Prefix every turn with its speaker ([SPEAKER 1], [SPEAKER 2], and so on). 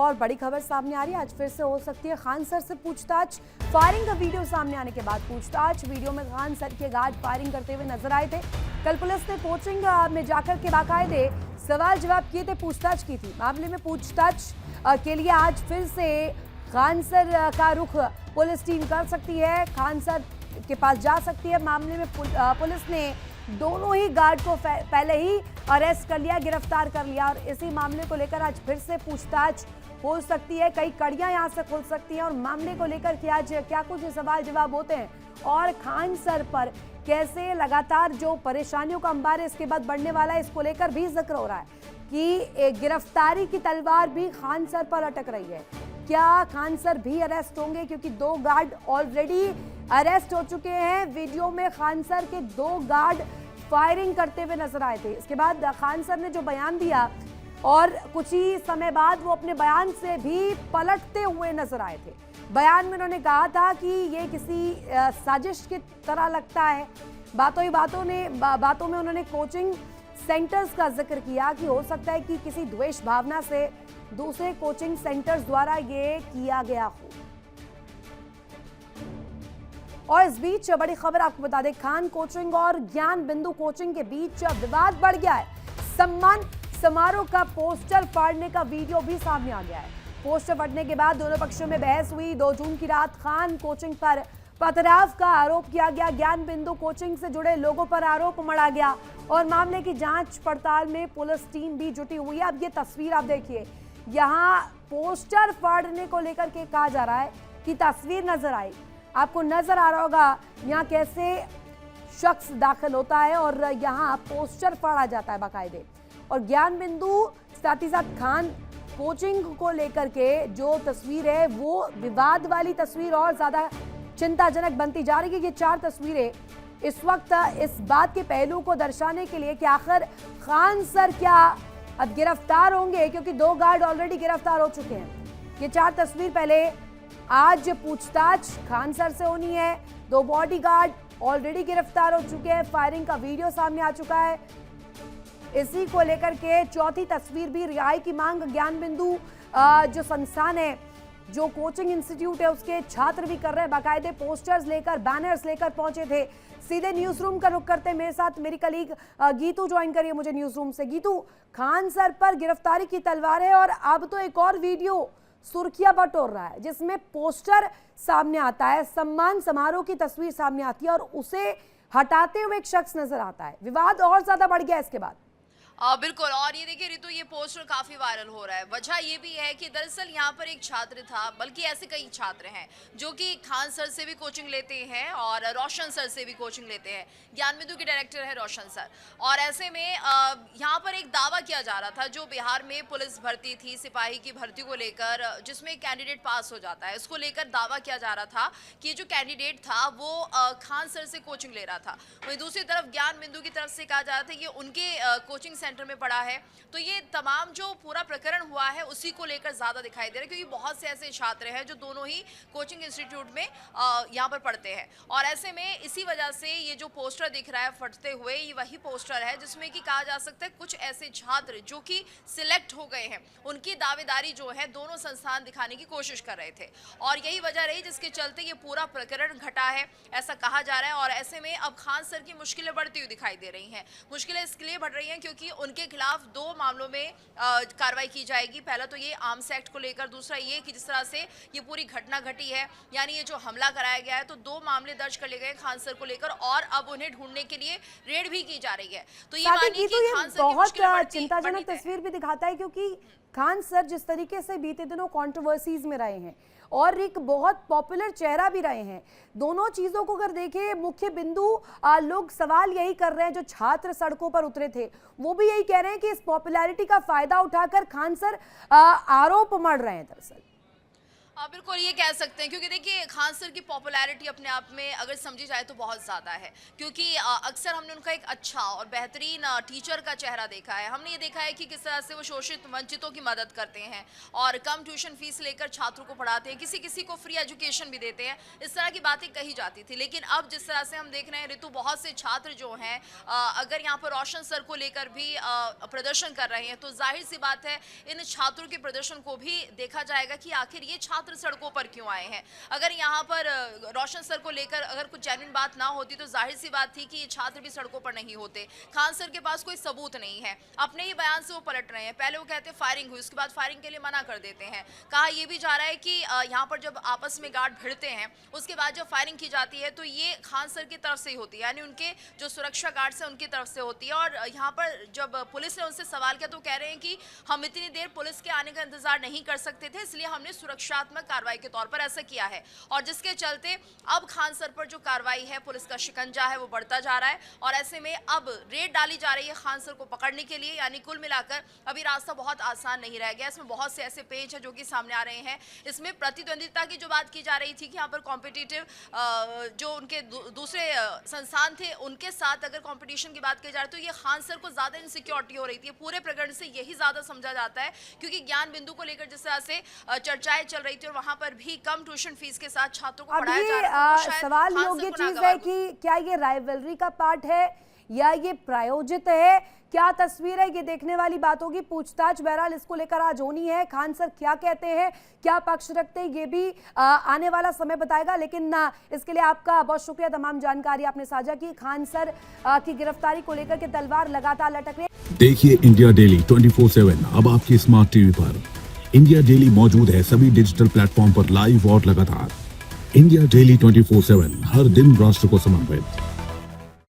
[SPEAKER 1] और बड़ी खबर सामने आ रही है। आज फिर से हो सकती है खान सर से पूछताछ। फायरिंग का वीडियो सामने आने के बाद पूछताछ। वीडियो में खान सर के गार्ड फायरिंग करते हुए नजर आए थे। कल पुलिस ने कोचिंग में जाकर के बाकायदे सवाल जवाब किए थे, पूछताछ की थी। मामले में पूछताछ के लिए आज फिर से खान सर का रुख पुलिस टीम कर सकती है, खान सर के पास जा सकती है। मामले में पुलिस ने दोनों ही गार्ड को पहले ही अरेस्ट कर लिया, गिरफ्तार कर लिया और इसी मामले को लेकर आज फिर से पूछताछ हो सकती है। कई कड़ियां यहां से खुल सकती हैं और मामले को लेकर कि आज क्या कुछ सवाल जवाब होते हैं और खान सर पर कैसे लगातार जो परेशानियों का अंबार है इसके बाद बढ़ने वाला है, इसको लेकर भी जिक्र हो रहा है कि गिरफ्तारी की तलवार भी खान सर पर अटक रही है। क्या खान सर भी अरेस्ट होंगे, क्योंकि 2 गार्ड ऑलरेडी अरेस्ट हो चुके हैं। वीडियो में खान सर के 2 गार्ड फायरिंग करते हुए नजर आए थे। इसके बाद खान सर ने जो बयान दिया और कुछ ही समय बाद वो अपने बयान से भी पलटते हुए नजर आए थे। बयान में उन्होंने कहा था कि ये किसी साजिश की तरह लगता है। बातों में उन्होंने कोचिंग सेंटर्स का जिक्र किया कि हो सकता है कि किसी द्वेष भावना से दूसरे कोचिंग सेंटर्स द्वारा ये किया गया हो। और इस बीच बड़ी खबर आपको बता दें, खान कोचिंग और ज्ञान बिंदु कोचिंग के बीच विवाद बढ़ गया है। सम्मान समारोह का पोस्टर फाड़ने का वीडियो भी सामने आ गया है। पोस्टर फटने के बाद दोनों पक्षों में बहस हुई। 2 जून की रात खान कोचिंग पर पथराव का आरोप किया गया। ज्ञान बिंदु कोचिंग से जुड़े लोगों पर आरोप मढ़ा गया और मामले की जांच पड़ताल में पुलिस टीम भी जुटी हुई है। अब ये तस्वीर आप देखिए, यहाँ पोस्टर फाड़ने को लेकर के कहा जा रहा है कि तस्वीर नजर आई, आपको नजर आ रहा होगा यहाँ कैसे शख्स दाखिल होता है और यहाँ पोस्टर फाड़ा जाता है बाकायदे। और ज्ञान बिंदु साथ ही साथ खान कोचिंग को लेकर के जो तस्वीर है वो विवाद वाली तस्वीर और ज्यादा चिंताजनक बनती जा रही है। ये 4 तस्वीरें इस वक्त इस बात के पहलू को दर्शाने के लिए कि आखिर खान सर क्या अब गिरफ्तार होंगे, क्योंकि 2 गार्ड ऑलरेडी गिरफ्तार हो चुके हैं। ये 4 तस्वीर पहले आज पूछताछ खान सर से होनी है। 2 बॉडीगार्ड ऑलरेडी गिरफ्तार हो चुके हैं। फायरिंग का वीडियो सामने आ चुका है। इसी को लेकर के चौथी तस्वीर भी रिहाई की मांग ज्ञान बिंदु जो संस्थान है, जो कोचिंग इंस्टीट्यूट है, उसके छात्र भी कर रहे हैं। बाकायदे पोस्टर्स लेकर, बैनर्स लेकर पहुंचे थे। सीधे न्यूज रूम का रुख करते मेरे साथ मेरी कलीग गीतू ज्वाइन करिए मुझे न्यूज रूम से। गीतू, खान सर पर गिरफ्तारी की तलवार है और अब तो एक और वीडियो सुर्खियां बटोर रहा है जिसमें पोस्टर सामने आता है, सम्मान समारोह की तस्वीर सामने आती है और उसे हटाते हुए एक शख्स नजर आता है। विवाद और ज्यादा बढ़ गया इसके बाद।
[SPEAKER 2] बिल्कुल, और ये देखिए ऋतु, ये पोस्टर काफी वायरल हो रहा है। वजह ये भी है कि दरअसल यहाँ पर एक छात्र था, बल्कि ऐसे कई छात्र हैं जो कि खान सर से भी कोचिंग लेते हैं और रोशन सर से भी कोचिंग लेते हैं। ज्ञान बिंदु के डायरेक्टर है रोशन सर। और ऐसे में यहाँ पर एक दावा किया जा रहा था, जो बिहार में पुलिस भर्ती थी, सिपाही की भर्ती को लेकर, जिसमें कैंडिडेट पास हो जाता है, उसको लेकर दावा किया जा रहा था कि जो कैंडिडेट था वो खान सर से कोचिंग ले रहा था। वहीं दूसरी तरफ ज्ञान बिंदु की तरफ से कहा जा रहा था कि उनके कोचिंग सेंटर में पड़ा है। तो ये तमाम जो पूरा प्रकरण हुआ है उसी को लेकर ज्यादा दिखाई दे रहा है, क्योंकि बहुत से ऐसे छात्र हैं जो दोनों ही कोचिंग इंस्टीट्यूट में यहाँ पर पढ़ते हैं। और ऐसे में इसी वजह से ये जो पोस्टर दिख रहा है फटते हुए, ये वही पोस्टर है जिसमें कि कहा जा सकता है कुछ ऐसे छात्र जो कि सिलेक्ट हो गए हैं, उनकी दावेदारी जो है दोनों संस्थान दिखाने की कोशिश कर रहे थे और यही वजह रही जिसके चलते ये पूरा प्रकरण घटा है, ऐसा कहा जा रहा है। और ऐसे में अब खान सर की मुश्किलें बढ़ती हुई दिखाई दे रही हैं। मुश्किलें इसके लिए बढ़ रही हैं क्योंकि उनके खिलाफ 2 मामलों में कार्रवाई की जाएगी। पहला तो ये आर्म्स एक्ट को लेकर, दूसरा ये कि जिस तरह से ये पूरी घटना घटी है, यानी ये जो हमला कराया गया है, तो 2 मामले दर्ज कर लिए गए खान सर को लेकर और अब उन्हें ढूंढने के लिए रेड भी की जा रही है। तो ये मानिए कि खान सर की मुश्किलें बढ़ती
[SPEAKER 1] चिंताजनक तस्वीर भी दिखाता है, क्योंकि खान सर जिस तरीके से बीते दिनों कंट्रोवर्सीज में रहे हैं और एक बहुत पॉपुलर चेहरा भी रहे हैं, दोनों चीजों को अगर देखें, मुख्य बिंदु लोग सवाल यही कर रहे हैं, जो छात्र सड़कों पर उतरे थे वो भी यही कह रहे हैं कि इस पॉपुलैरिटी का फायदा उठाकर खान सर आरोप मढ़ रहे हैं दरअसल।
[SPEAKER 2] बिल्कुल ये कह सकते हैं, क्योंकि देखिए खान सर की पॉपुलैरिटी अपने आप में अगर समझी जाए तो बहुत ज़्यादा है, क्योंकि अक्सर हमने उनका एक अच्छा और बेहतरीन टीचर का चेहरा देखा है। हमने ये देखा है कि किस तरह से वो शोषित वंचितों की मदद करते हैं और कम ट्यूशन फीस लेकर छात्रों को पढ़ाते हैं, किसी किसी को फ्री एजुकेशन भी देते हैं। इस तरह की बातें कही जाती थी, लेकिन अब जिस तरह से हम देख रहे हैं ऋतु, बहुत से छात्र जो हैं अगर यहाँ पर रोशन सर को लेकर भी प्रदर्शन कर रहे हैं, तो जाहिर सी बात है इन छात्रों के प्रदर्शन को भी देखा जाएगा कि आखिर ये छात्र सड़कों पर क्यों आए हैं। अगर यहाँ पर रोशन सर को लेकर अगर कुछ जेन्युइन बात ना होती तो जाहिर सी बात थी कि ये छात्र भी सड़कों पर नहीं होते। खान सर के पास कोई सबूत नहीं है, अपने ही बयान से वो पलट रहे हैं। पहले वो कहते फायरिंग हुई, उसके बाद फायरिंग के लिए मना कर देते हैं। कहा यह भी जा रहा है कि यहाँ पर जब आपस में गार्ड भिड़ते हैं उसके बाद जब फायरिंग की जाती है तो ये खान सर की तरफ से ही होती है, यानी उनके जो सुरक्षा गार्ड्स हैं उनकी तरफ से होती है। और यहाँ पर जब पुलिस ने उनसे सवाल किया तो कह रहे हैं कि हम इतनी देर पुलिस के आने का इंतजार नहीं कर सकते थे, इसलिए हमने सुरक्षात्मक कार्रवाई के तौर पर ऐसा किया है। और जिसके चलते अब खान सर पर जो कार्रवाई है, पुलिस का शिकंजा है, वो बढ़ता जा रहा है। और ऐसे में अब रेड डाली जा रही है खान सर को पकड़ने के लिए, यानी कुल मिलाकर अभी रास्ता बहुत आसान नहीं रह गया। इसमें बहुत से ऐसे पेज हैं जो कि सामने आ रहे हैं। इसमें प्रतिद्वंदिता की जो बात की जा रही थी कि यहाँ पर कॉम्पिटिटिव जो उनके दूसरे संस्थान थे उनके साथ अगर कंपटीशन की बात की जाए तो ये खान सर को ज्यादा इनसिक्योरिटी हो रही थी। पूरे प्रकरण से यही ज्यादा समझा जाता है, क्योंकि ज्ञान बिंदु को लेकर जिस तरह से चर्चाएं चल रही थी और वहां पर भी कम ट्यूशन फीस के साथ छात्रों को पढ़ाया जा रहा था।
[SPEAKER 1] सवाल योग्य चीज है कि क्या ये राइवलरी का पार्ट है या ये प्रायोजित है, क्या तस्वीर है, ये देखने वाली बात होगी। पूछताछ बहरहाल इसको लेकर आज होनी है। खान सर क्या कहते हैं, क्या पक्ष रखते हैं, ये भी आने वाला समय बताएगा। लेकिन इसके लिए आपका बहुत शुक्रिया, तमाम जानकारी आपने साझा की। खान सर की गिरफ्तारी को लेकर के तलवार लगातार लटक रही है।
[SPEAKER 3] देखिए इंडिया डेली 24/7 अब आपकी स्मार्ट टीवी पर। इंडिया डेली मौजूद है सभी डिजिटल प्लेटफॉर्म पर लाइव और लगातार। इंडिया डेली 24/7 हर दिन राष्ट्र को समर्पित।